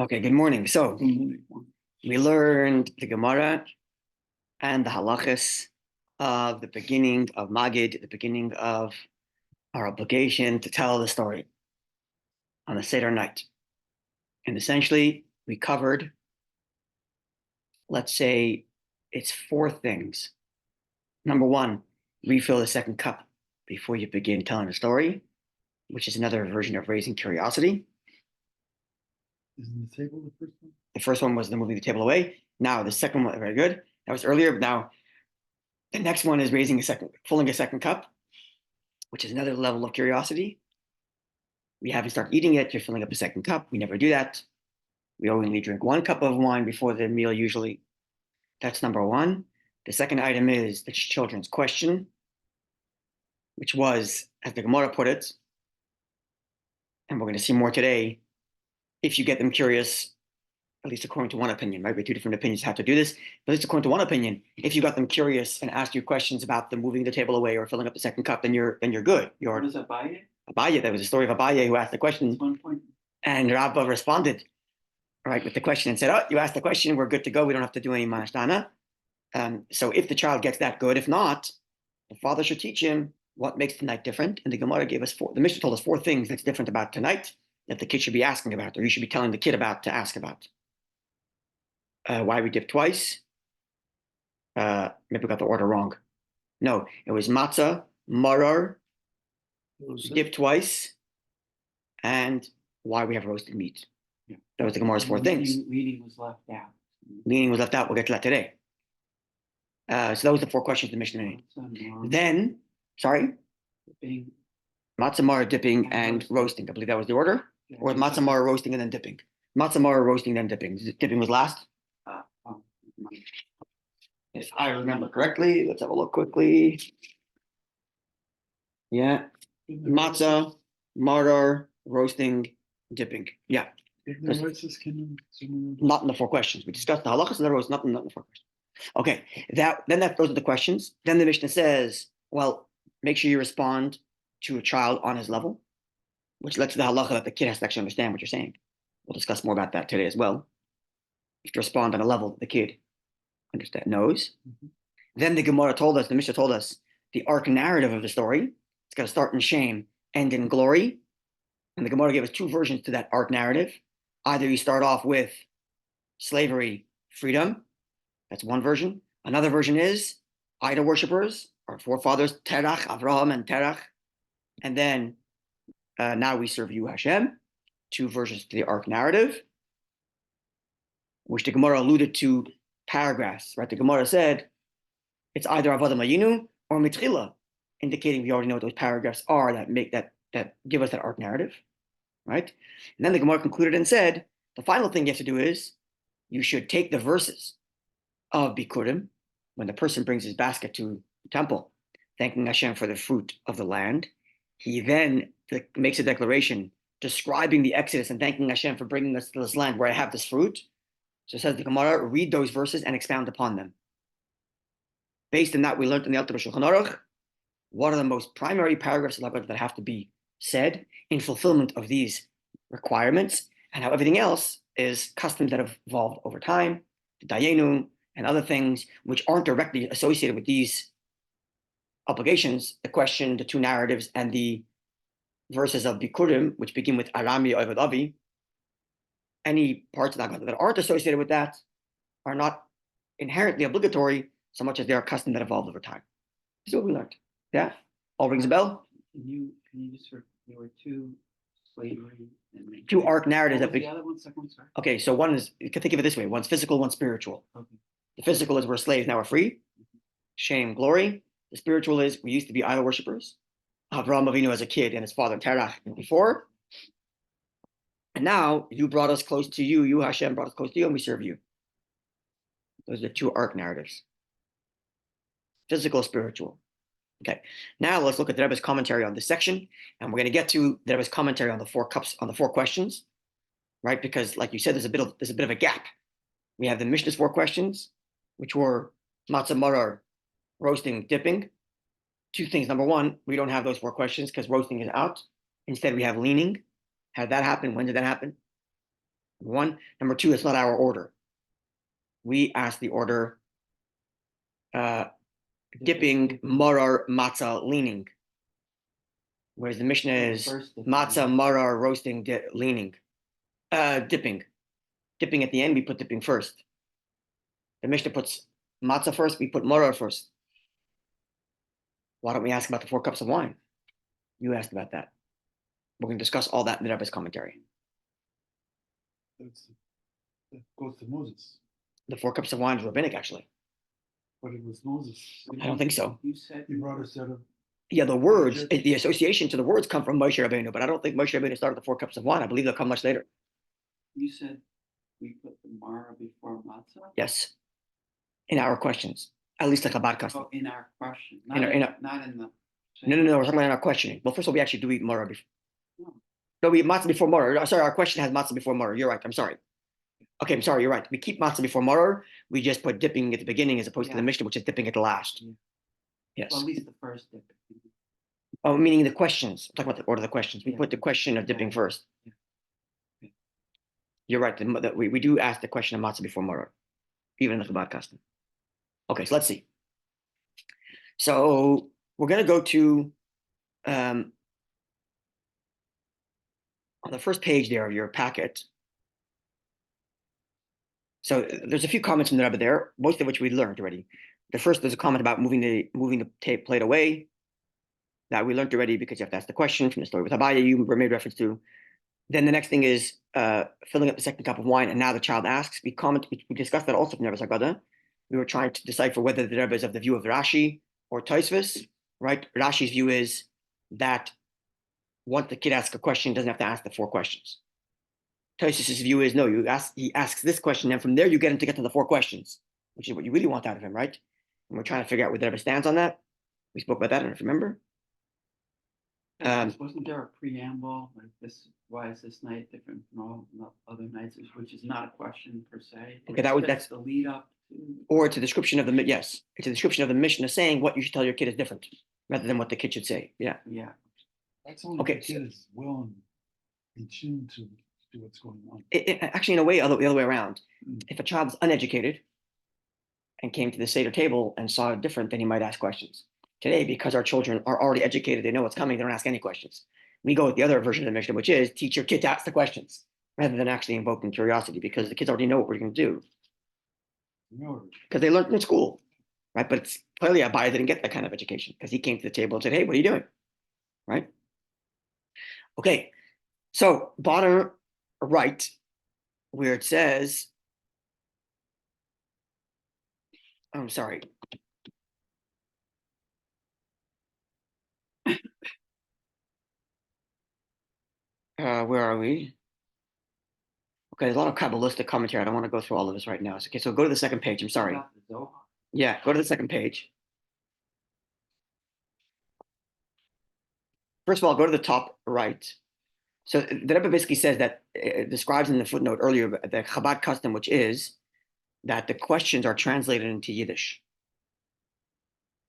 Okay, good morning. So we learned the Gemara and the halachas of the beginning of Magid, the beginning of our obligation to tell the story on the Seder night. And essentially, we covered, let's say, it's four things. Number one, refill the second cup before you begin telling the story, which is another version of raising curiosity. Isn't the table the first one? The first one was the moving the table away. Now the second one, very good. That was earlier, but now the next one is filling a second cup, which is another level of curiosity. We haven't started eating yet. You're filling up a second cup. We never do that. We only drink one cup of wine before the meal usually. That's number one. The second item is the children's question, which was, as the Gemara put it, and we're going to see more today, if you get them curious, at least according to one opinion, right? We have two different opinions how to do this, but at least according to one opinion, if you got them curious and asked you questions about them moving the table away or filling up the second cup, then you're good. What is Abaye? Abaye, that was the story of Abaye who asked the question. That's one point. And Rabbi responded, right, with the question and said, oh, you asked the question, we're good to go. We don't have to do any MAH NISHTANA. So if the child gets that good, if not, the father should teach him what makes tonight different. And the Gemara gave us the Mishnah told us four things that's different about tonight that the kid should be asking about, or you should be telling the kid about to ask about. Why we dip twice. Maybe we got the order wrong. No, it was matzah, marar, dip twice, and why we have roasted meat. Yeah. That was the Gemara's four things. Leading was left out. Leaning was left out. We'll get to that today. So that was the four questions the Mishnah made. Then, sorry? Dipping. Matzah, marar, dipping, and roasting. I believe that was the order. Yeah. Or matzah, marar, roasting, and then dipping. Matzah, marar, roasting, then dipping. Dipping was last. If I remember correctly, let's have a look quickly. Yeah, matzah, marar, roasting, dipping. Yeah. Not in the four questions. We discussed the halachas and the roast, not in the four questions. Okay, those are the questions. Then the Mishnah says, well, make sure you respond to a child on his level, which lets the halacha that the kid has to actually understand what you're saying. We'll discuss more about that today as well. You have to respond on a level that the kid knows. Mm-hmm. Then the Gemara told us, the Mishnah told us, the arc narrative of the story. It's got to start in shame, end in glory. And the Gemara gave us two versions to that arc narrative. Either you start off with slavery, freedom. That's one version. Another version is idol worshippers, our forefathers, Terach, Avraham, and Terach. And then now we serve you, Hashem. Two versions to the arc narrative, which the Gemara alluded to paragraphs, right? The Gemara said it's either Avodah Mayinu or Mitchila, indicating we already know what those paragraphs are that give us that arc narrative, right? And then the Gemara concluded and said the final thing you have to do is you should take the verses of Bikurim when the person brings his basket to the temple, thanking Hashem for the fruit of the land. He then makes a declaration describing the Exodus and thanking Hashem for bringing us to this land where I have this fruit. So it says the Gemara, read those verses and expound upon them. Based on that, we learned in the Alter Shulchan Aruch what are the most primary paragraphs of Haggadah that have to be said in fulfillment of these requirements, and how everything else is customs that have evolved over time, the Dayenu and other things which aren't directly associated with these obligations, the question, the two narratives, and the verses of Bikurim, which begin with Arami Ovad Avi. Any parts of Haggadah that aren't associated with that are not inherently obligatory so much as they are custom that evolved over time. This is what we learned. Yeah? All rings a bell? Can you just there were two slavery and two arc narratives. The other one, second one, sorry. Okay, so one is, you can think of it this way. One's physical, one's spiritual. Okay. The physical is we're slaves, now we're free. Shame, glory. The spiritual is we used to be idol worshippers. Avraham Avinu as a kid and his father Terach before. And now you brought us close to you. You, Hashem, brought us close to you, and we serve you. Those are the two arc narratives. Physical, spiritual. Okay. Now let's look at the Rebbe's commentary on this section, and we're going to get to the Rebbe's commentary on the four cups, on the four questions, right? Because, like you said, there's a bit of a gap. We have the Mishnah's four questions, which were matzah, marar, roasting, dipping. Two things. Number one, we don't have those four questions because roasting is out. Instead, we have leaning. How did that happen? When did that happen? One. Number two, it's not our order. We ask the order dipping, marar, matzah, leaning. Whereas the Mishnah is matzah, marar, roasting, leaning, dipping. Dipping at the end, we put dipping first. The Mishnah puts matzah first, we put marar first. Why don't we ask about the 4 cups of wine? You asked about that. We're going to discuss all that in the Rebbe's commentary. That goes to Moses, The 4 cups of wine is rabbinic, actually. but it was Moses. I don't think so. You said He brought us out of. Yeah, the words, the association to the words come from Moshe Rabbeinu, but I don't think Moshe Rabbeinu started the 4 cups of wine. I believe they'll come much later. you said we put the Mara before matzah. Yes. In our questions, at least like Chabad custom. Oh, in our question, In our- not in the. No, we're talking about in our questioning. Well, first of all, we actually do eat Mara before. No. No, we eat matzah before Mara. Sorry, our question has matzah before Mara. You're right. I'm sorry. Okay, I'm sorry. You're right. We keep matzah before Mara. We just put dipping at the beginning as opposed to the Yeah. Mishnah, which is dipping at the last. Yeah. Yes. Well, at least the first dip. Oh, meaning the questions. I'm talking about the order of the questions. We Yeah. put the question of dipping Yeah. first. Yeah. You're right. We do ask the question of matzah before Mara, even in the Chabad custom. Okay, so let's see. So we're going to go to on the first page there of your packet. So there's a few comments from the Rebbe there, most of which we learned already. The first, there's a comment about moving the tape plate away. That we learned already because you have to ask the question from the story with Abaya you made reference to. Then the next thing is filling up the second cup of wine, and now the child asks. We discussed that also from Rebbe's Haggadah. We were trying to decipher whether the Rebbe is of the view of Rashi or Tosfos, right? Rashi's view is that once the kid asks a question, he doesn't have to ask the 4 questions. Tosfos' view is no, he asks this question, and from there you get him to get to the 4 questions, which is what you really want out of him, right? And we're trying to figure out where the Rebbe stands on that. We spoke about that, I don't know if you remember. Wasn't there a preamble like this? Why is this night different from all the other nights? Which is not a question per se. Okay, that's the lead up to. Or it's a description of the yes, it's a description of the Mishnah saying what you should tell your kid is different, rather than what the kid should say. Yeah. Yeah. That's only Okay, the kid is well in tune to what's going on. Actually, in a way, the other way around. Mm. If a child's uneducated and came to the Seder table and saw it different, then he might ask questions. Today, because our children are already educated, they know what's coming, they don't ask any questions. We go with the other version of the Mishnah, which is teach your kid to ask the questions rather than actually invoking curiosity, because the kids already know what we're going to do No, because they learned in school, right? But it's clearly Abai didn't get that kind of education because he came to the table and said, "Hey, what are you doing?" Right? Okay, so bottom right, where it says, I'm sorry. Where are we? Okay, there's a lot of Kabbalistic commentary. I don't want to go through all of this right now. Okay, so go to the second page. I'm sorry. About the Zohar. Yeah, go to the second page. First of all, go to the top right. So the Rebbe basically says that it describes in the footnote earlier the Chabad custom, which is that the questions are translated into Yiddish.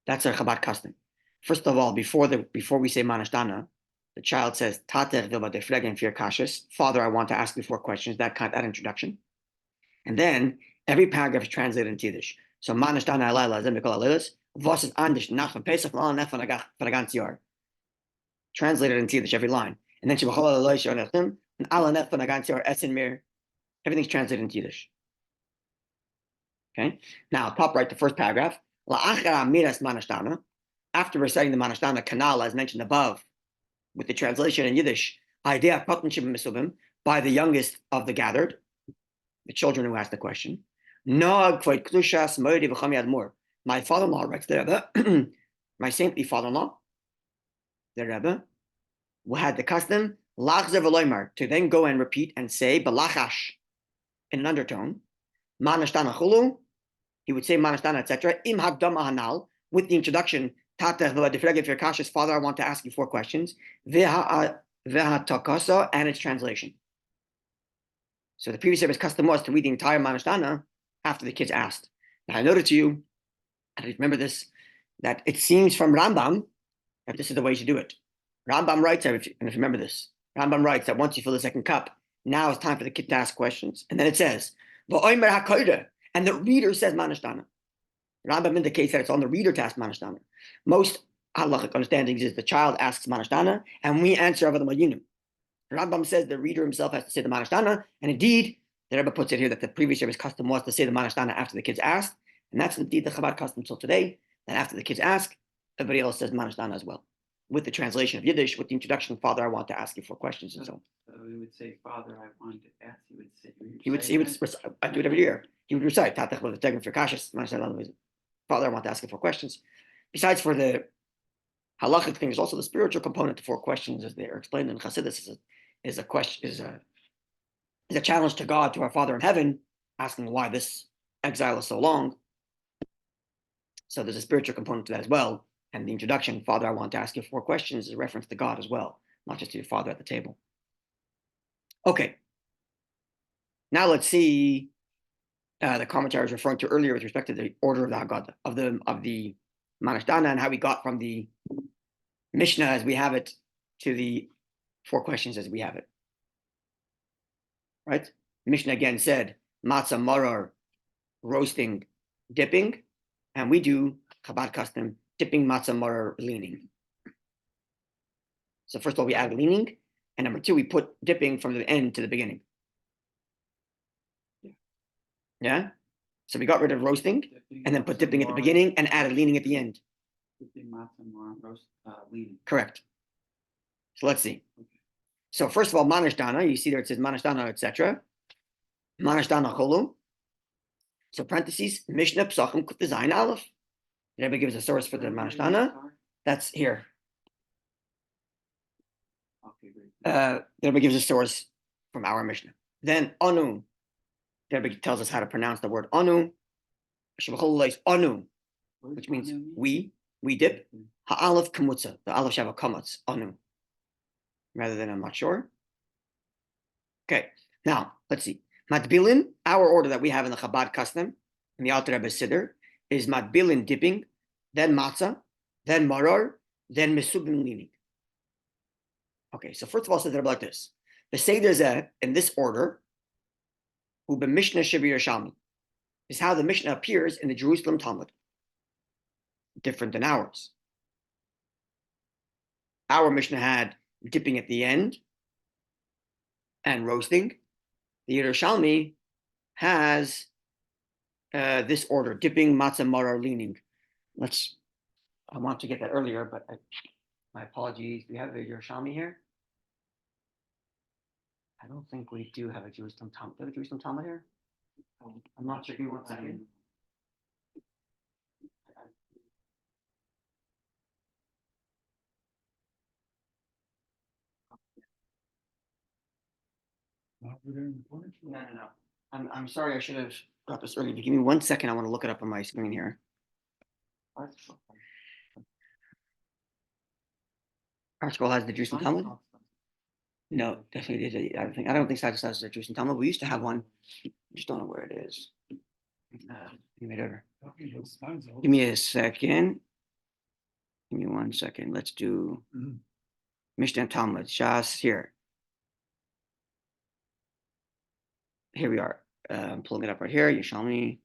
That's a Chabad custom. First of all, before we say MAH NISHTANA, the child says, Tater will defregen vier kashas. Father, I want to ask you 4 questions. That introduction. And then every paragraph is translated into Yiddish. So MAH NISHTANA alayla zeh mikol alaylos. Was is anders nach von Pesach l'al nef von a ganz Jahr. Translated into Yiddish, every line. And then Shebachol alaylos yonechtim, and ala nef von a ganz Jahr essen mir. Everything's translated into Yiddish. Okay? Now, top right, the first paragraph. La'achar amiras MAH NISHTANA. After reciting the MAH NISHTANA kanal, as mentioned above, with the translation in Yiddish, by the youngest of the gathered, the children who asked the question. My father-in-law writes the Rebbe, my saintly father-in-law, the Rebbe, who had the custom to then go and repeat and say balachash in an undertone. MAH NISHTANA chulu, he would say MAH NISHTANA, etc. Im hakdama hanal, with the introduction. Father, I want to ask you 4 questions. And its translation. So the previous Rebbe's custom was to read the entire MAH NISHTANA after the kids asked. Now I noted to you, and I remember this, that it seems from Rambam that this is the way you should do it. Rambam writes, and if you remember this, Rambam writes that once you fill the second cup, Now it's time for the kid to ask questions. And then it says, "V'omer hakoyre," and the reader says Ma Nishtana. Rambam indicates that it's on the reader to ask Ma Nishtana. Most halachic understandings is the child asks Ma Nishtana, and we answer Avad Mayinu. Rambam says the reader himself has to say the Ma Nishtana, and indeed, the Rebbe puts it here that the previous Rebbe's custom was to say the Ma Nishtana after the kids asked, and that's indeed the Chabad custom till today, that after the kids ask, everybody else says Ma Nishtana as well, with the translation of Yiddish, with the introduction, Father, I want to ask you 4 questions, and so on. So we would say, Father, I wanted to ask. He would I do it every year. He would recite Tatach with the Tegum for Kashas, Father, I want to ask you 4 questions. Besides for the halachic thing, there's also the spiritual component to 4 questions, as they are explained in Chassidus, is a challenge to God, to our Father in heaven, asking why this exile is so long. So there's a spiritual component to that as well. And the introduction, Father, I want to ask you 4 questions, is a reference to God as well, not just to your Father at the table. Okay. Now let's see the commentary I was referring to earlier with respect to the order of the Haggadah, of the Ma Nishtana, and how we got from the Mishnah as we have it to the 4 questions as we have it. Right? Mishnah again said matzah maror, roasting, dipping, and we do Chabad custom dipping, matzah maror, leaning. So first of all, we add leaning, and number 2, we put dipping from the end to the beginning. Yeah. So we got rid of roasting, and then put dipping at the beginning, and added leaning at the end. Dipping, matzah, maror, roast, leaning. Correct. So let's see. So first of all, Ma Nishtana, you see there it says Ma Nishtana, etc. Ma Nishtana cholu. So parentheses, Mishnah Psachim Kuf Zayin Aleph. The Rebbe gives a source for the Ma Nishtana. That's here. Okay, great. The Rebbe gives a source from our Mishnah. Then Anu. The Rebbe tells us how to pronounce the word Anu. Anu, which means we dip. Ha'aleph kamutza, the aleph shava kamatz, Anu. Rather than I'm not sure. Okay, now let's see. Matbilin, our order that we have in the Chabad custom, in the Alter Rebbe Siddur, is matbilin dipping, then matzah, then maror, then mesubim leaning. Okay, so first of all, says the Rebbe like this: the Seder Zeh in this order, who be Mishnah Shibir Yerushalmi, is how the Mishnah appears in the Jerusalem Talmud. Different than ours. Our Mishnah had dipping at the end and roasting. The Yerushalmi has this order: dipping, matzah, maror, leaning. I want to get that earlier, but my apologies. Do we have a Yerushalmi here? I don't think we do have a Jerusalem Talmud. Do we have a Jerusalem Talmud here? I'm not sure. Give me 1 second. No. I'm sorry. I should have got this earlier. Give me 1 second. I want to look it up on my screen here. Article has the Jerusalem Talmud. No, definitely. I don't think Science has the Jerusalem Talmud. We used to have one. I just don't know where it is. Give me a second. Give me 1 second. Let's do Mishnah Talmud. Shas here. Here we are. I'm pulling it up right here. Yerushalmi.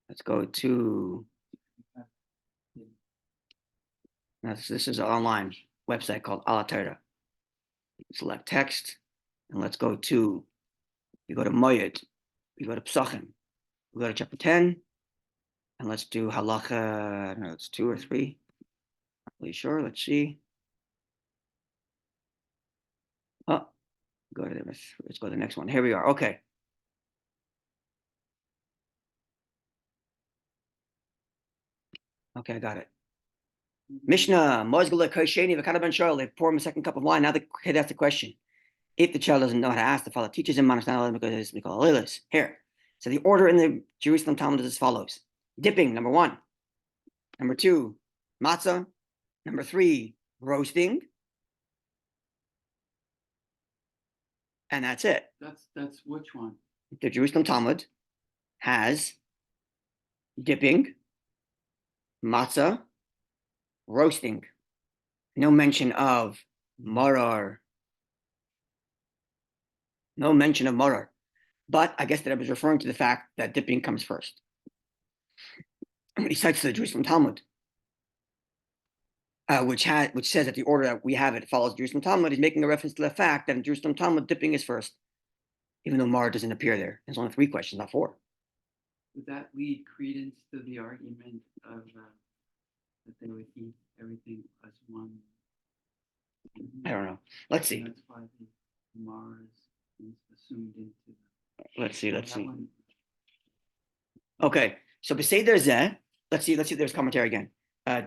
Let's go to. This is an online website called Ala Torah. Select text, and let's go to. We go to Moyed. We go to Psachim. We go to chapter 10, and let's do halacha. I don't know, it's 2 or 3. Not really sure. Let's see. Oh, let's go to the next one. Here we are. Okay. Okay, I got it. Mishnah, Mozgula Kosheni, Vakada Ben Shoel, they pour him a second cup of wine. Now the kid asks the question. If the child doesn't know how to ask, the father teaches him, here. So the order in the Jerusalem Talmud is as follows: dipping, number 1. Number 2, matzah. Number 3, roasting. And that's it. That's which one? The Jerusalem Talmud has dipping, matzah, roasting. No mention of maror. No mention of morar. But I guess that I was referring to the fact that dipping comes first. And he cites the Jerusalem Talmud, which says that the order that we have it follows Jerusalem Talmud. He's making a reference to the fact that in Jerusalem Talmud, dipping is first, even though morar doesn't appear there. There's only 3 questions, not 4. Would that lead credence to the argument of that they would eat everything as one? I don't know. Let's see. That's why the Mars is assumed into Let's see. that one. Okay, so Beseder Zeh, let's see if there's commentary again.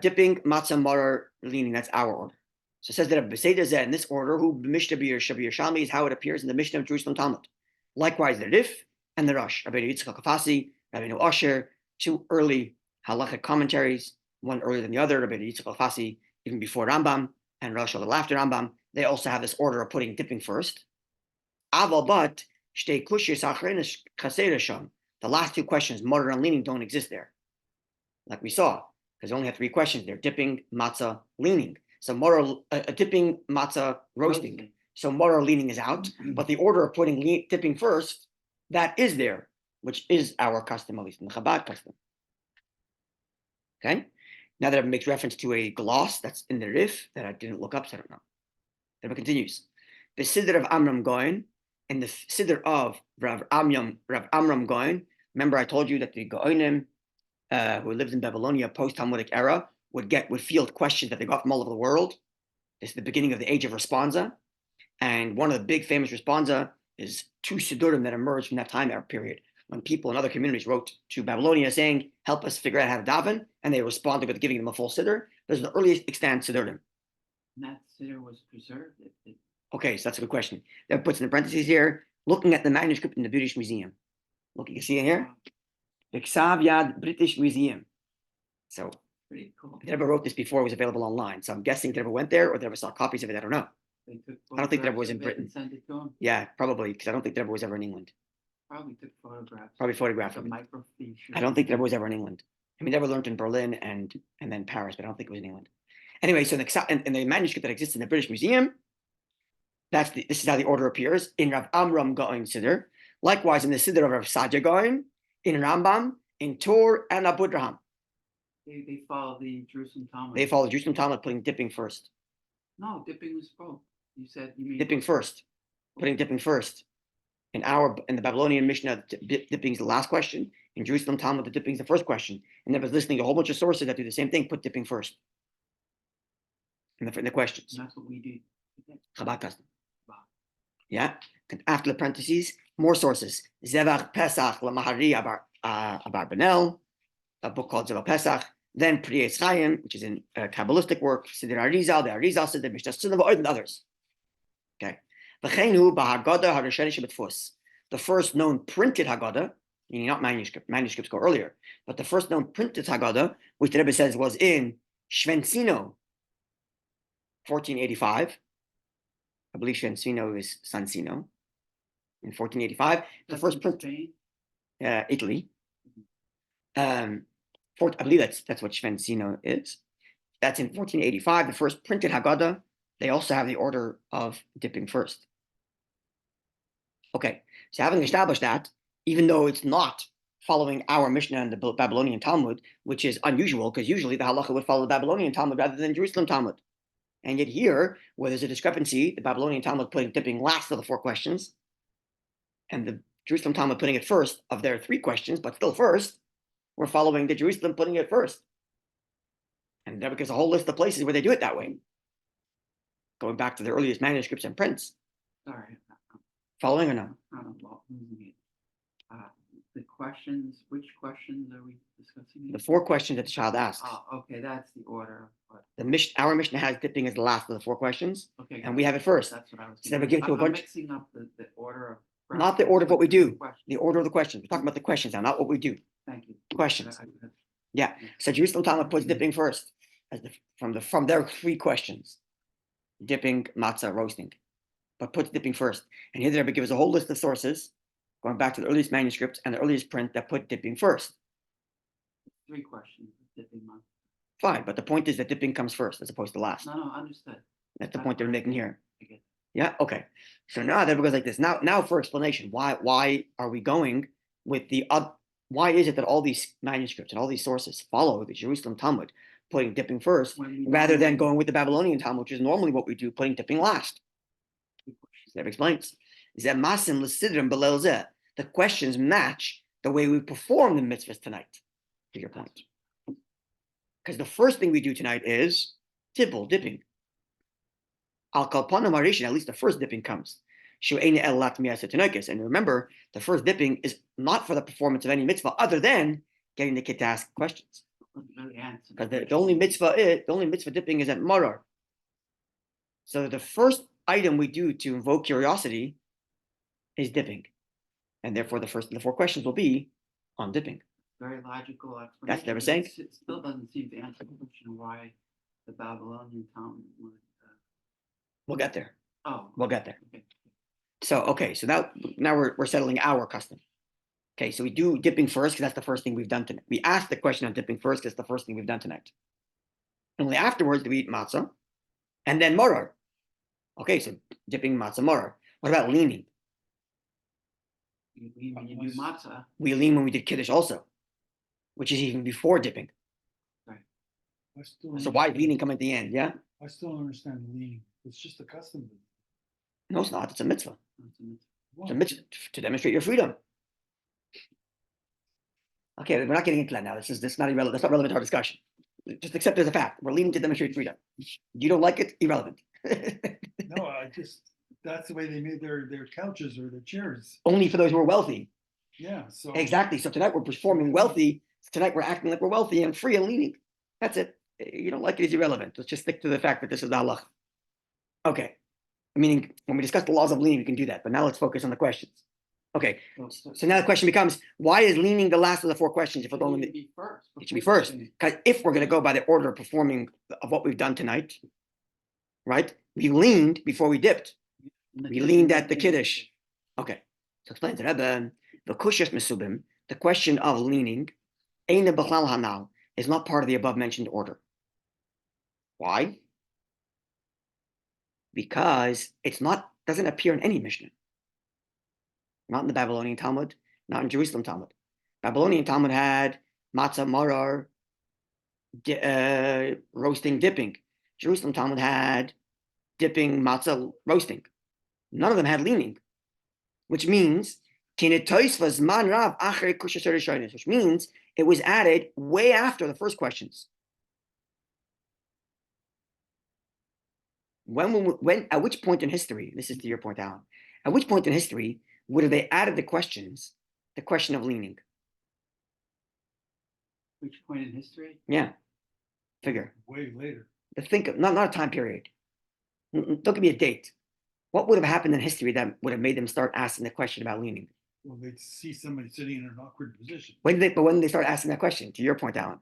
Dipping, matzah, morar, leaning, that's our order. So it says that Beseder Zeh, in this order, who Mishnah Shabir Shalmi is how it appears in the Mishnah of Jerusalem Talmud. Likewise, the Rif and the Rosh, Rabbi Yitzchak Kafasi, Rabbi Asher, 2 early halachic commentaries, one earlier than the other, Rabbi Yitzchak Kafasi, even before Rambam, and Rosh a little after Rambam. They also have this order of putting dipping first. Aval but shtei kushis achrein chasera sham. The last 2 questions, morar and leaning, don't exist there, like we saw, because they only have 3 questions there: dipping, matzah, leaning. So morar, dipping, matzah, roasting. So morar, leaning is out, but the order of putting dipping first, that is there, which is our custom, at least in the Chabad custom. Okay. Now that it makes reference to a gloss that's in the Rif that I didn't look up, so I don't know. Then it continues. The Siddur of Amram Goin, and the Siddur of Rav Amram Goin. Remember, I told you that the Goinim who lived in Babylonia post-Talmudic era would field questions that they got from all over the world. This is the beginning of the age of responsa. And one of the big famous responsa is 2 Siddurim that emerged from that time period, when people in other communities wrote to Babylonia saying, help us figure out how to daven, and they responded with giving them a full Siddur. Those are the earliest extant Siddurim. And that Siddur was preserved? Okay, so that's a good question. That puts in the parentheses here, looking at the manuscript in the British Museum. Look, you can see it here. The Ksav Yad British Museum. So, Pretty cool. the Rebbe wrote this before it was available online. So I'm guessing the Rebbe went there, or the Rebbe saw copies of it. I don't know. I don't think the Rebbe was in Britain. Sent it to him? Yeah, probably, because I don't think the Rebbe was ever in England. Probably took photographs. Probably photographed Like of a it. microfiche. I don't think the Rebbe was ever in England. I mean, the Rebbe learned in Berlin and then Paris, but I don't think it was in England. Anyway, so in the manuscript that exists in the British Museum, this is how the order appears in Rav Amram Gaon Siddur. Likewise, in the Siddur of Rav Sadia Gaon, in Rambam, in Tur, and Abudraham. They follow the Jerusalem Talmud. They follow the Jerusalem Talmud, putting dipping first. No, dipping was both. You said you mean Dipping first. Putting dipping first. In the Babylonian Mishnah, dipping is the last question. In Jerusalem Talmud, the dipping is the first question. And there was listening to a whole bunch of sources that do the same thing, put dipping first. In the questions. And that's what we do. Chabad custom. Yeah. After the parentheses, more sources. Zevach Pesach Lamahari Abar Benel, a book called Zevach Pesach. Then Priyetz Chaim, which is in Kabbalistic work. Siddur Arizal, the Arizal Siddur, Mishnah Siddur, and others. Okay. The first known printed Haggadah, meaning not manuscripts go earlier, but the first known printed Haggadah, which the Rebbe says was in Shvencino, 1485. I believe Shvencino is Sansino. In 1485, the first print, Italy. I believe that's what Shvencino is. That's in 1485, the first printed Haggadah. They also have the order of dipping first. Okay, so having established that, even though it's not following our Mishnah and the Babylonian Talmud, which is unusual, because usually the halacha would follow the Babylonian Talmud rather than Jerusalem Talmud. And yet here, where there's a discrepancy, the Babylonian Talmud putting dipping last of the 4 questions, and the Jerusalem Talmud putting it first of their 3 questions, but still first, we're following the Jerusalem putting it first. And there becomes a whole list of places where they do it that way. Going back to the earliest manuscripts and prints. Sorry. Following or no? I don't know. Losing it. The questions, which questions are we discussing? The 4 questions that the child asks. Oh, okay, that's the order. Our Mishnah has dipping as the last of the 4 questions, Okay, and we have it first. That's what I was. So then we give it to a I'm bunch. mixing up the order of. Not the order of what we do. Questions. The order of the questions. We're talking about the questions now, not what we do. Thank you. Questions. Yeah. So Jerusalem Talmud puts dipping first, as from their 3 questions. Dipping, matzah, roasting, but puts dipping first. And here the Rebbe gives a whole list of sources, going back to the earliest manuscripts and the earliest print that put dipping first. 3 questions. Dipping matzah. Fine, but the point is that dipping comes first as opposed to last. No, understood. That's the point they're making here. Yeah, okay. So now that goes like this. Now for explanation, why are we going with why is it that all these manuscripts and all these sources follow the Jerusalem Talmud, putting dipping first, rather than going with the Babylonian Talmud, which is normally what we do, putting dipping last? That explains. The questions match the way we perform the mitzvahs tonight, to your point. Because the first thing we do tonight is dipping. Al kalpana marishin, at least the first dipping comes. And remember, the first dipping is not for the performance of any mitzvah other than getting the kid to ask questions. Because the only mitzvah dipping is at marar. So the first item we do to invoke curiosity is dipping. And therefore the first of the four questions will be on dipping. Very logical explanation. That's what they were saying. It still doesn't seem to answer the question why the Babylonian Talmud would. We'll get there. Oh, We'll get there. okay. So now we're settling our custom. Okay, so we do dipping first because that's the first thing we've done tonight. We asked the question on dipping first because it's the first thing we've done tonight. Only afterwards do we eat matzah and then marar. Okay, so dipping matzah marar. What about leaning? You lean when you do matzah. We lean when we did kiddush also, which is even before dipping. So why leaning come at the end? Yeah. I still don't understand leaning. It's just a custom. No, it's not. It's a mitzvah. Well, It's a mitzvah to demonstrate your freedom. Okay, we're not getting into that now. This is not irrelevant. That's not relevant to our discussion. Just accept it as a fact. We're leaning to demonstrate freedom. You don't like it? Irrelevant. no, that's the way they made their couches or their chairs. Only for those who are wealthy. Yeah. So Exactly. So tonight we're performing wealthy. Tonight we're acting like we're wealthy and free and leaning. That's it. You don't like it is irrelevant. Let's just stick to the fact that this is the halach. Okay. Meaning when we discuss the laws of leaning, we can do that. But now let's focus on the questions. Okay. So now the question becomes, why is leaning the last of the four questions? If we're going It should be first. it should be first. Because if we're going to go by the order of performing of what we've done tonight, right? We leaned before we dipped. We leaned at the kiddush. Okay. So explain to Rebbe, the kushas mesubim, the question of leaning, eina b'chlal hanal, is not part of the above mentioned order. Why? Because doesn't appear in any Mishnah. Not in the Babylonian Talmud, not in Jerusalem Talmud. Babylonian Talmud had matzah marar, roasting, dipping. Jerusalem Talmud had dipping, matzah, roasting. None of them had leaning, which means which means it was added way after the first questions. At which point in history, this is to your point, Alan, at which point in history would have they added the question of leaning? Which point in history? Yeah. Figure. way later. Think of not a time period. Don't give me a date. What would have happened in history that would have made them start asking the question about leaning? Well, they see somebody sitting in an awkward position. When did they start asking that question? To your point, Alan.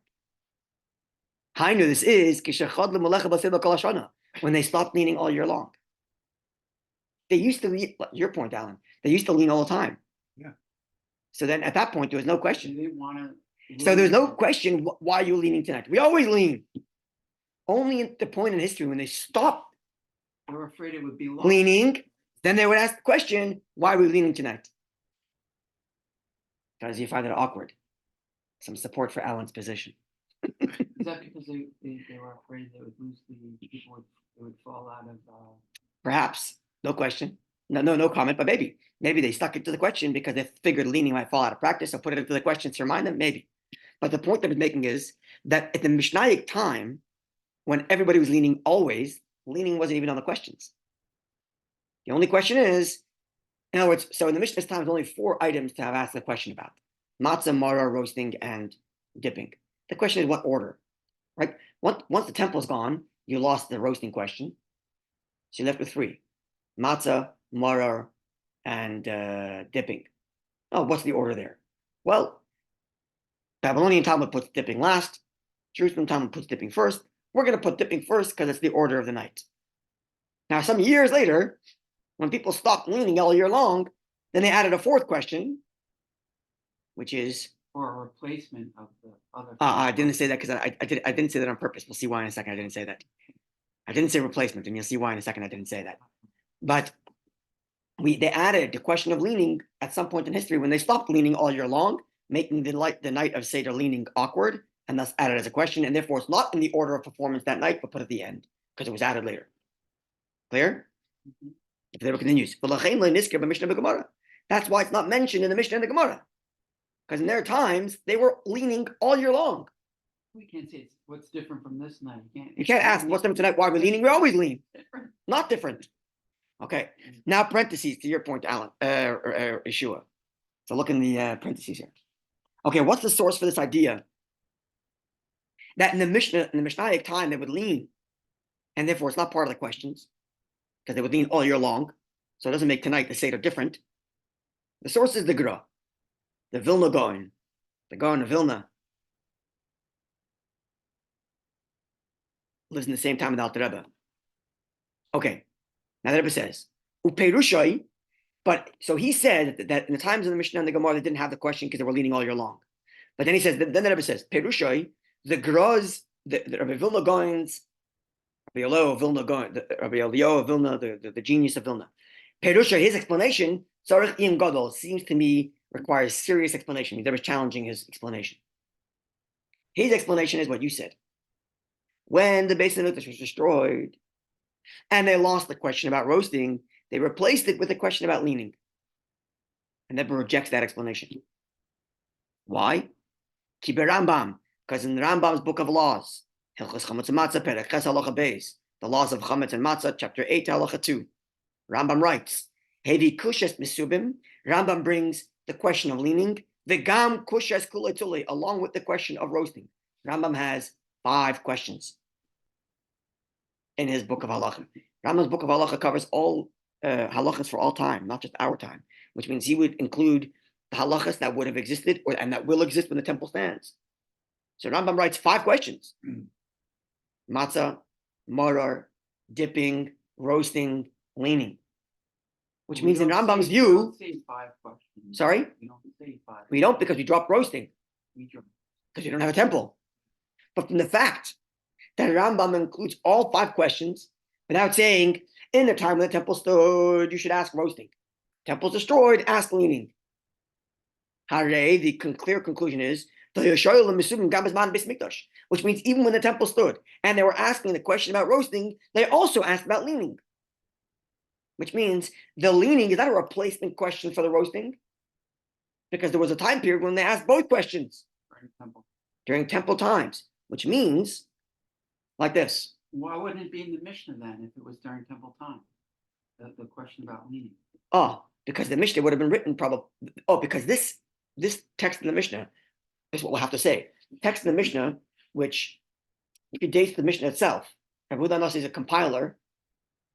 I know this is when they stopped leaning all year long. They used to lean, your point, Alan. They used to lean all the time. Yeah. So then at that point, there was no They question. didn't want to. So there's no question why you're leaning tonight. We always lean. Only at the point in history when they stopped They were afraid it would be lost. leaning, then they would ask the question, why are we leaning tonight? Because you find it awkward. Some support for Alan's position. Is that because they were afraid they would lose the people? It would fall out of. Perhaps, no question. No comment, but maybe they stuck it to the question because they figured leaning might fall out of practice, so put it into the question to remind them, maybe. But the point that I'm making is that at the Mishnaic time, when everybody was leaning always, leaning wasn't even on the questions. The only question is, in other words, so in the Mishnah's time, there's only 4 items to have asked the question about: matzah, maror, roasting, and dipping. The question is what order, right? Once the temple is gone, you lost the roasting question. So you're left with 3: matzah, maror, and dipping. Oh, what's the order there? Well, Babylonian Talmud puts dipping last. Jerusalem Talmud puts dipping first. We're going to put dipping first because it's the order of the night. Now, some years later, when people stopped leaning all year long, then they added a 4th question, which is Or a replacement of the other. I didn't say that because I didn't say that on purpose. We'll see why in a second. I didn't say that. I didn't say replacement, and you'll see why in a second. I didn't say that. But they added the question of leaning at some point in history when they stopped leaning all year long, making the night of Seder leaning awkward, and thus added as a question, and therefore it's not in the order of performance that night, but put at the end, because it was added later. Clear? Mhm. If the Rebbe continues, that's why it's not mentioned in the Mishnah and the Gemara. Because in their times, they were leaning all year long. We can't say it's what's different from this night. You can't ask, what's different tonight? Why are we leaning? We always lean. Different. Not different. Okay. Now, parentheses to your point, Alan, Yeshua. So look in the parentheses here. Okay, what's the source for this idea? That in the Mishnaic time, they would lean. And therefore, it's not part of the questions. Because they would lean all year long. So it doesn't make tonight the Seder different. The source is the Gra. The Vilna Gaon. The Gaon of Vilna. Lives in the same time with Alter Rebbe. Okay. Now the Rebbe says, Uperushai, but so he said that in the times of the Mishnah and the Gemara, they didn't have the question because they were leaning all year long. But then he says, then the Rebbe says, Perushai, the Graz, the Rabbi Vilna Gaon's, Rabbi Elio of Vilna, the genius of Vilna. Perushai, his explanation, Tzarech Iyum Gadol, seems to me requires serious explanation. He was challenging his explanation. His explanation is what you said. When the Beis Hamikdash was destroyed, and they lost the question about roasting, they replaced it with a question about leaning. And Rebbe rejects that explanation. Why? Kiber Rambam, because in the Rambam's book of laws, Hilchos Chametz and Matzah, Perek Ches Halacha Beis, the laws of Chametz and Matzah, chapter 8, Halacha 2, Rambam writes, Hevi Kushes Misubim, Rambam brings the question of leaning, V'gam Kushes Kuletule, along with the question of roasting. Rambam has 5 questions in his book of Halacha. Rambam's book of Halacha covers all halachas for all time, not just our time, which means he would include the halachas that would have existed and that will exist when the temple stands. So Rambam writes 5 questions. Matzah, marar, dipping, roasting, leaning. Which means in Rambam's view... We don't say 5 questions. Sorry? We don't say 5. We don't because we dropped roasting. We drop. Because you don't have a temple. But from the fact that Rambam includes all 5 questions without saying, in the time when the temple stood, you should ask roasting. Temple's destroyed, ask leaning. Hare, the clear conclusion is, which means even when the temple stood and they were asking the question about roasting, they also asked about leaning. Which means the leaning is not a replacement question for the roasting, because there was a time period when they asked both questions during temple times, which means like this. Why wouldn't it be in the Mishnah then if it was during temple time? The question about leaning. Oh, because the Mishnah would have been written probably. Oh, because this text in the Mishnah is what we'll have to say. The text in the Mishnah, which predates the Mishnah itself. Rabbi Levi is a compiler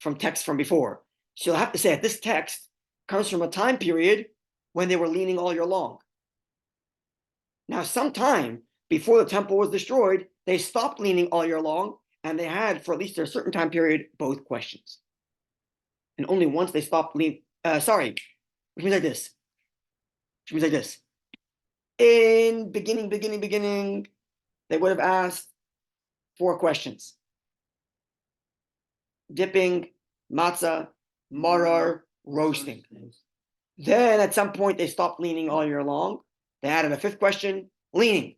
from texts from before. So you'll have to say that this text comes from a time period when they were leaning all year long. Now, sometime before the temple was destroyed, they stopped leaning all year long, and they had, for at least a certain time period, both questions. And only once they stopped leaning, which means like this. In beginning, they would have asked 4 questions. Dipping, matzah, marar, roasting. Then at some point they stopped leaning all year long. They added a 5th question, leaning.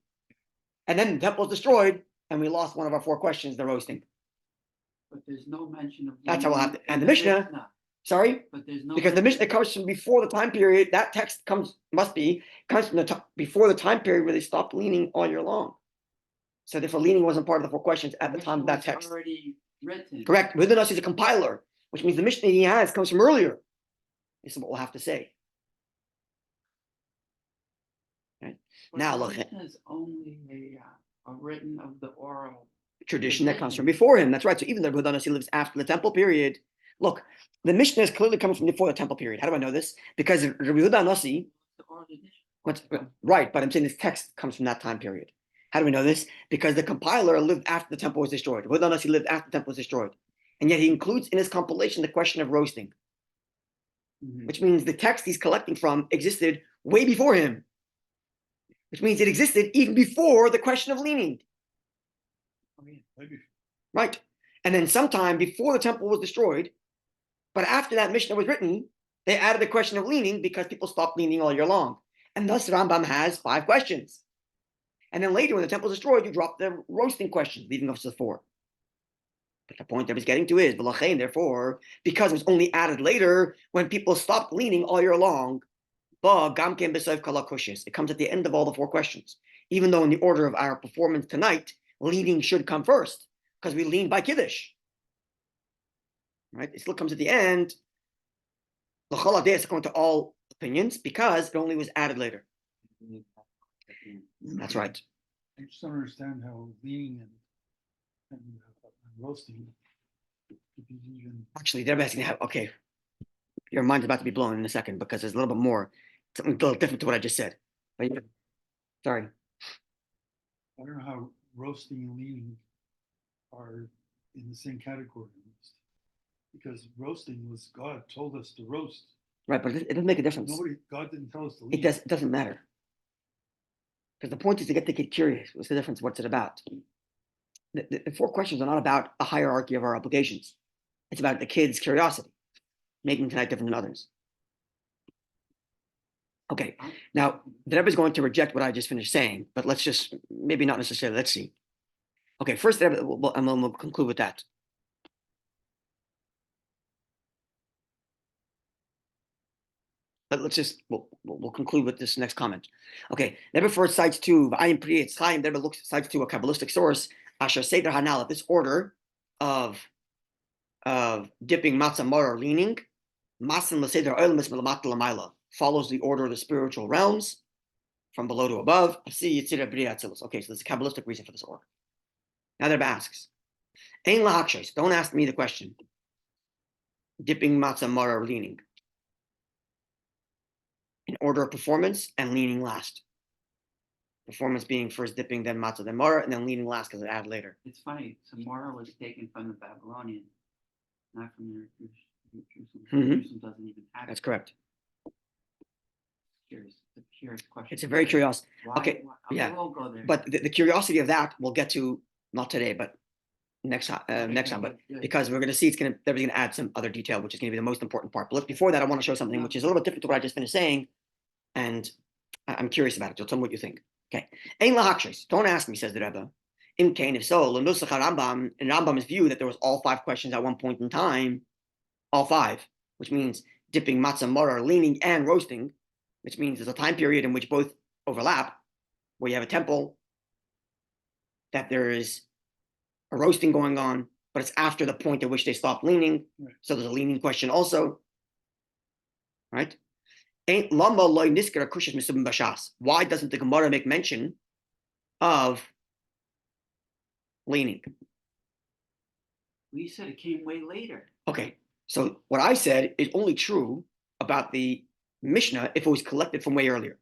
And then the temple was destroyed, and we lost one of our 4 questions, the roasting. But there's no mention of leaning. That's how we'll have to. And the Mishnah, sorry? But there's no Because the Mishnah comes from before the time period. That text comes from before the time period where they stopped leaning all year long. So therefore, leaning wasn't part of the 4 questions at the time of that text. Already written. Correct. Within us, he's a compiler, which means the Mishnah he has comes from earlier. This is what we'll have to say. Right. But Now the look at Mishnah is only a written of the oral tradition that comes from before him. That's right. So even though Rabbi Levi lives after the temple period, look, the Mishnah is clearly coming from before the temple period. How do I know this? Because Rabbi Levi, the oral edition. right, but I'm saying this text comes from that time period. How do we know this? Because the compiler lived after the temple was destroyed. Rabbi Levi lived after the temple was destroyed. And yet he includes in his compilation the question of roasting, which means the text he's collecting from existed way before him, which means it existed even before the question of leaning. Maybe. Right. And then sometime before the temple was destroyed, But after that Mishnah was written, they added the question of leaning because people stopped leaning all year long. And thus Rambam has 5 questions. And then later, when the temple is destroyed, you drop the roasting question, leaving us with 4. But the point I was getting to is, therefore, because it was only added later, when people stopped leaning all year long, it comes at the end of all the 4 questions. Even though in the order of our performance tonight, leaning should come first, because we lean by Kiddush. Right? It still comes at the end, according to all opinions, because it only was added later. That's right. I just don't understand how leaning and roasting could be even. Actually, they're asking how, okay, your mind's about to be blown in a second because there's a little bit more, something a little different to what I just said. But sorry. I don't know how roasting and leaning are in the same category. Because roasting was God told us to roast. Right, but it doesn't make a difference. God didn't tell us to lean. It doesn't matter. Because the point is to get the kid curious. What's the difference? What's it about? The 4 questions are not about a hierarchy of our obligations. It's about the kid's curiosity, making tonight different than others. Okay, now the Rebbe is going to reject what I just finished saying, but let's just, maybe not necessarily, let's see. Okay, first the Rebbe, we'll conclude with that. But let's just, we'll conclude with this next comment. Okay, Rebbe first cites to, Rebbe cites to a Kabbalistic source, Asher Seder Hanal, this order of dipping matzah mar or leaning, masan l'seder oilmis milamata l'mayla, follows the order of the spiritual realms from below to above. Okay, so there's a Kabbalistic reason for this order. Now the Rebbe asks, Ein lahakshes, don't ask me the question. Dipping matzah mar or leaning. In order of performance and leaning last. Performance being first dipping, then matzah, then mara, and then leaning last because it added later. It's funny. So Mara was taken from the Babylonian, not from the Jerusalem. Jerusalem doesn't even have it. That's correct. Curious. It's a curious question. It's a very curious. Why, Okay, yeah. We'll go there. But the curiosity of that we'll get to not today, but next time. But because we're going to see they're going to add some other detail, which is going to be the most important part. But before that, I want to show something which is a little bit different to what I just finished saying, and I'm curious about it. You'll tell me what you think. Okay. Ein lahakshes. Don't ask me, says the Rebbe. Imkain, if so, l'nusach Rambam, in Rambam's view that there was all 5 questions at one point in time, all 5, which means dipping matzah mara, leaning and roasting, which means there's a time period in which both overlap, where you have a temple, that there is a roasting going on, but it's after the point at which they stop leaning. Right. So there's a leaning question also. Right? Why doesn't the Gemara make mention of leaning? We said it came way later. Okay, so what I said is only true about the Mishnah if it was collected from way earlier.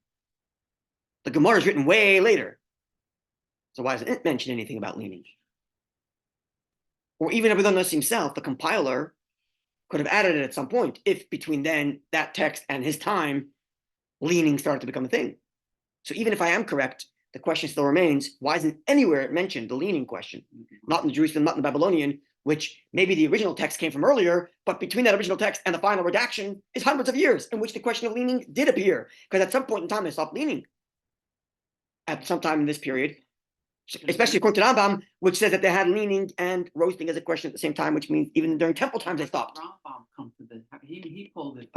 The Gemara is written way later. So why doesn't it mention anything about leaning? Or even Rabbi Levi himself, the compiler, could have added it at some point if between then, that text and his time, leaning started to become a thing. So even if I am correct, the question still remains, why isn't anywhere mentioned the leaning question? Not in the Jerusalem, not in the Babylonian, which maybe the original text came from earlier, but between that original text and the final redaction is hundreds of years in which the question of leaning did appear. Because at some point in time, they stopped leaning. At some time in this period, especially according to Rambam, which says that they had leaning and roasting as a question at the same time, which means even during temple times they stopped. Rambam come to this. He pulled it.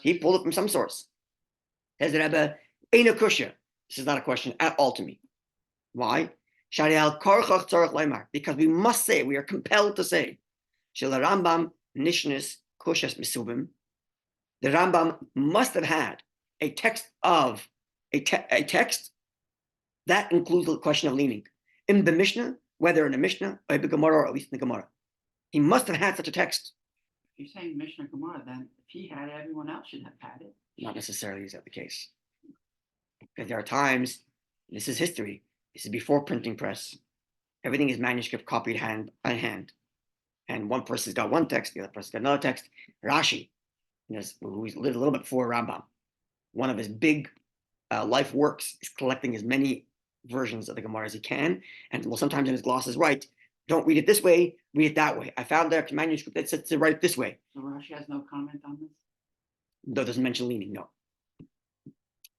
He pulled it from some source. Says the Rebbe, Eina Kusha. This is not a question at all to me. Why? Because we must say, we are compelled to say, Rambam Nishnas Kushas Misubim. The Rambam must have had a text of a text that includes the question of leaning in the Mishnah, whether in the Mishnah or the Gemara, or at least in the Gemara. He must have had such a text. If you're saying Mishnah Gemara, then if he had it, everyone else should have had it. Not necessarily is that the case. Because there are times, this is history, this is before printing press, everything is manuscript copied hand by hand. And one person's got one text, the other person's got another text. Rashi, who lived a little bit before Rambam, one of his big life works is collecting as many versions of the Gemara as he can. And well, sometimes in his glosses, right, Don't read it this way, read it that way. I found a manuscript that says to write it this way. So Rashi has no comment on this? Though it doesn't mention leaning, no.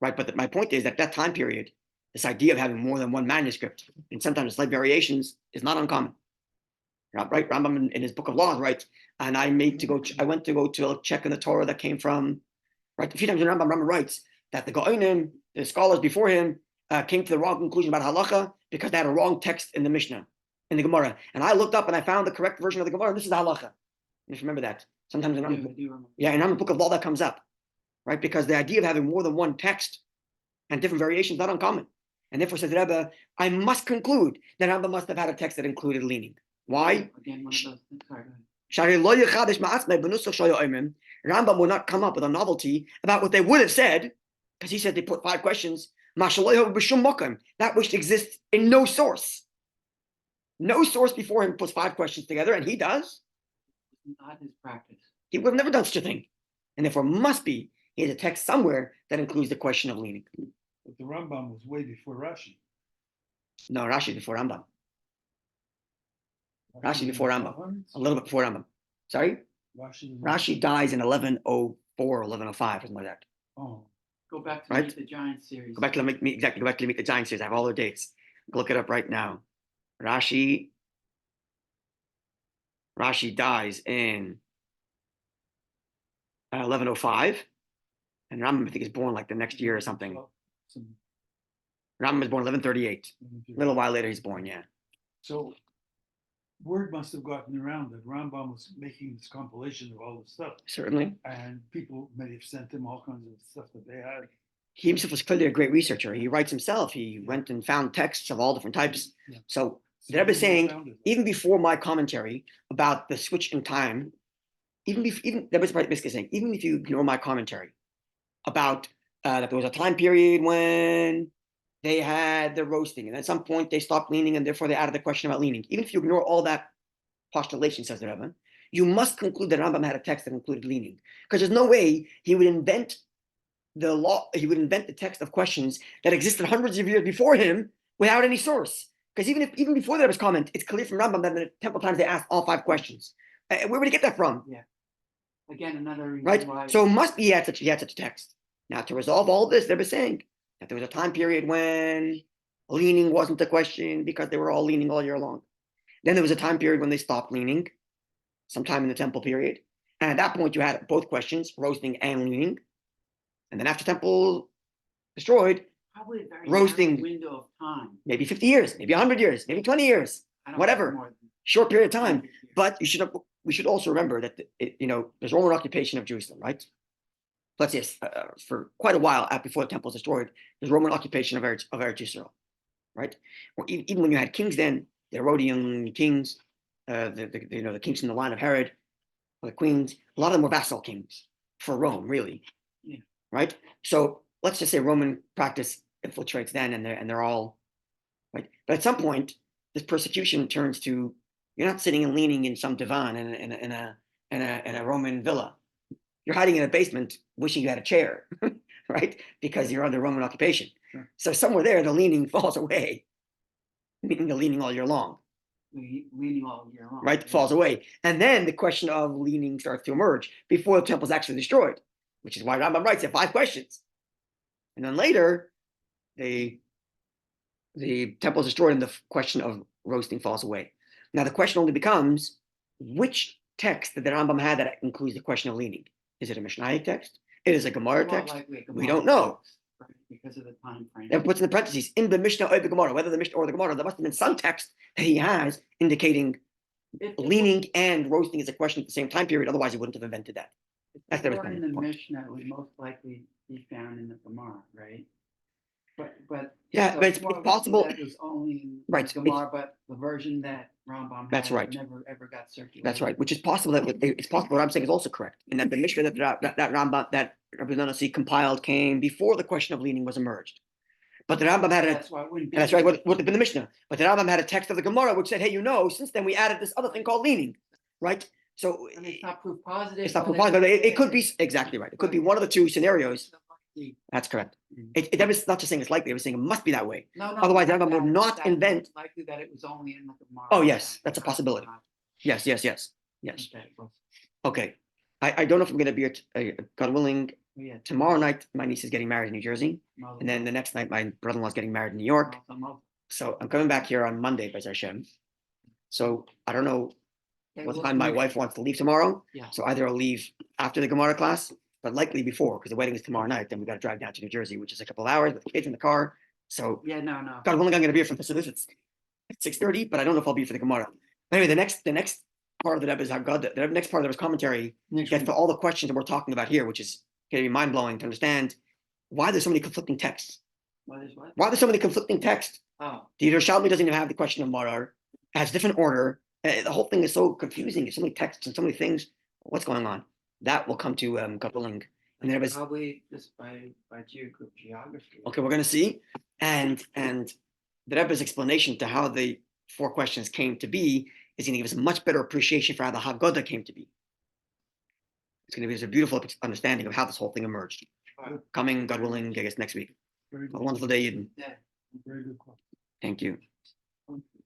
Right, but my point is that time period, this idea of having more than one manuscript and sometimes slight variations is not uncommon. Right, Rambam in his book of laws writes, and I went to go to check in the Torah that came from, right, a few times in Rambam writes that the Gaonim, the scholars before him, came to the wrong conclusion about halacha because they had a wrong text in the Mishnah, in the Gemara. And I looked up and I found the correct version of the Gemara. This is the halacha. Just remember that. Sometimes in Rambam book of law that comes up, right? Because the idea of having more than one text and different variations is not uncommon. And therefore, says Rebbe, I must conclude that Rambam must have had a text that included leaning. Why? Again, one of those. Sorry, Rambam will not come up with a novelty about what they would have said, because he said they put 5 questions. That which exists in no source. No source before him puts 5 questions together, and he does. Not his practice. He would have never done such a thing. And therefore must be, he has a text somewhere that includes the question of leaning. But the Rambam was way before Rashi. No, Rashi before Rambam. Rashi before Rambam. A little bit before Rambam. Sorry? Rashi dies in 1104, 1105, something like that. Oh. Go back to Right? Meet the Giant series. Go back to Meet the Giant series. I have all their dates. Look it up right now. Rashi dies in 1105, and Rambam I think is born like the next year or something. Rambam was born 1138. A little while later, he's born. Yeah. So word must have gotten around that Rambam was making this compilation of all this stuff, Certainly. and people may have sent him all kinds of stuff that they had. He himself was clearly a great researcher. He writes himself. He went and found texts of all different types. Yeah. So the So Rebbe is he saying, found it. even before my commentary about the switch in time, even the Rebbe is basically saying, even if you ignore my commentary about that there was a time period when they had the roasting, and at some point they stopped leaning, and therefore they added the question about leaning. Even if you ignore all that postulation, says the Rebbe, you must conclude that Rambam had a text that included leaning, because there's no way he would invent the law. He would invent the text of questions that existed hundreds of years before him without any source. Because even before there was comment, it's clear from Rambam that in the Temple times they asked all 5 questions. Where would he get that from? Yeah. Again, another reason Right. why. So it must be he had such a text. Now to resolve all this, they were saying that there was a time period when leaning wasn't a question because they were all leaning all year long. Then there was a time period when they stopped leaning, sometime in the Temple period. And at that point, you had both questions, roasting and leaning. And then after Temple destroyed, probably a very roasting narrow window of time. maybe 50 years, maybe 100 years, maybe 20 years, I don't whatever. know, more than short period of time. 100 years. But we should also remember that there's Roman occupation of Jerusalem, right? Let's say for quite a while before the temple was destroyed, there's Roman occupation of Eretz Yisrael, right? Or even when you had kings, then the Herodian kings, the kings in the line of Herod, or the queens, a lot of them were vassal kings for Rome, really, Yeah. right? So let's just say Roman practice infiltrates then, and they're all right. But at some point, this persecution turns to you're not sitting and leaning in some divan in a Roman villa. You're hiding in a basement, wishing you had a chair, right? Because you're under Roman occupation. Sure. So somewhere there, the leaning falls away, meaning the leaning all year long, Leaning all year long. right? Falls away. And then the question of leaning starts to emerge before the temple is actually destroyed, which is why Rambam writes there 5 questions. And then later, the temple is destroyed and the question of roasting falls away. Now the question only becomes, which text did the Rambam have that includes the question of leaning? Is it a Mishnah text? It is a Gemara More text? likely a We Gemara don't know. text, right, because of the time frame. And puts in the parentheses, in the Mishnah or the Gemara, whether the Mishnah or the Gemara, there must have been some text that he has indicating If it leaning and roasting is a question at the same time period. Otherwise, he wouldn't have invented that. If That's it the were in point. the Mishnah, it would most likely be found in the Gemara, right? But Yeah, so but it's more likely possible. that was only in Right, the Gemara, but the version that Rambam That's had right. never ever got circulated. That's right. Which is possible that it's possible. What I'm saying is also correct, and that the Mishnah that Rambam that Rabbi Levi compiled came before the question of leaning was emerged. But the Rambam had That's why it wouldn't be. and that's right. What would have been the Mishnah? But the Rambam had a text of the Gemara which said, "Hey, since then we added this other thing called leaning," right? So And it's not proof positive. it's not but proof positive. It could be exactly right. It could be one of the 2 scenarios. That's correct. Mm. That was not just saying it's likely, it was saying it must be that way. No, no. Otherwise, the not Rambam would that, not that invent- it's likely that it was only in the Gemara. Oh, yes, that that's a not- possibility. not- Yes. okay, well, Okay. I don't know if I'm going to be here, God willing, yeah, tomorrow night. My niece is getting married in New Jersey. Mazel And then tov. the next night, my brother-in-law is getting married in New York. Mazel tov. So I'm coming back here on Monday, B'ez Hashem. So I don't know Okay, what well, time my wife wants to leave tomorrow. Yeah. So either I'll leave after the Gemara class, but likely before, because the wedding is tomorrow night. Then we got to drive down to New Jersey, which is a couple of hours with the kids in the car. So Yeah, no. God willing, I'm going to be here from this. It's 6:30, but I don't know if I'll be for the Gemara. Anyway, the next part of the Rebbe's Haggadah, the next part of the Rebbe's commentary Next gets week. to all the questions that we're talking about here, which is going to be mind blowing to understand why there's so many conflicting texts. What is what? Why there's so many conflicting texts? Oh, The Yerushalmi doesn't even have the question of Marar, has different order. The whole thing is so confusing. There's so many texts and so many things. What's going on? That will come to God willing. And then Rebbe's, probably just by geography. okay, we're going to see. And the Rebbe's explanation to how the 4 questions came to be is going to give us a much better appreciation for how the Haggadah came to be. It's going to give us a beautiful understanding of how this whole thing emerged. Right. Coming, God willing, I guess next week. Very A good. wonderful day, Eden. Yeah. Very good question. Thank you.